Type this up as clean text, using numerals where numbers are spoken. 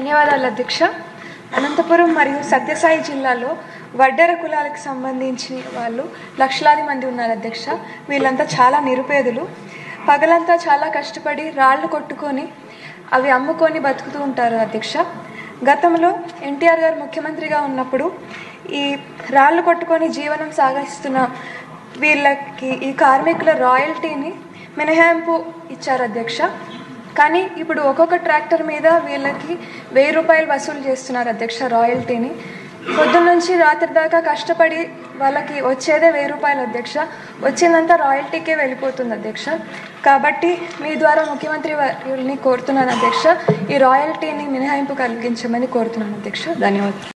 ధన్యవాదాలు అధ్యక్ష. అనంతపురం మరియు సత్యసాయి జిల్లాలో వడ్డెర కులాలకు సంబంధించిన వాళ్ళు లక్షలాది మంది ఉన్నారు అధ్యక్ష. వీళ్ళంతా చాలా నిరుపేదలు. పగలంతా చాలా కష్టపడి రాళ్ళు కొట్టుకొని అవి అమ్ముకొని బతుకుతూ ఉంటారు అధ్యక్ష. గతంలో ఎన్టీఆర్ గారు ముఖ్యమంత్రిగా ఉన్నప్పుడు ఈ రాళ్ళు కొట్టుకొని జీవనం సాగిస్తున్న వీళ్ళకి ఈ కార్మికుల రాయల్టీని మినహాయింపు ఇచ్చారు అధ్యక్ష. కానీ ఇప్పుడు ఒక్కొక్క ట్రాక్టర్ మీద వీళ్ళకి 1000 రూపాయలు వసూలు చేస్తున్నారు అధ్యక్ష రాయల్టీని. పొద్దున్న నుంచి రాత్రి దాకా కష్టపడి వాళ్ళకి వచ్చేదే 1000 రూపాయలు అధ్యక్ష. వచ్చిందంతా రాయల్టీకే వెళ్ళిపోతుంది అధ్యక్ష. కాబట్టి మీ ద్వారా ముఖ్యమంత్రి వారిని కోరుతున్నాను అధ్యక్ష, ఈ రాయల్టీని మినహాయింపు కలిగించమని కోరుతున్నాను అధ్యక్ష. ధన్యవాదాలు.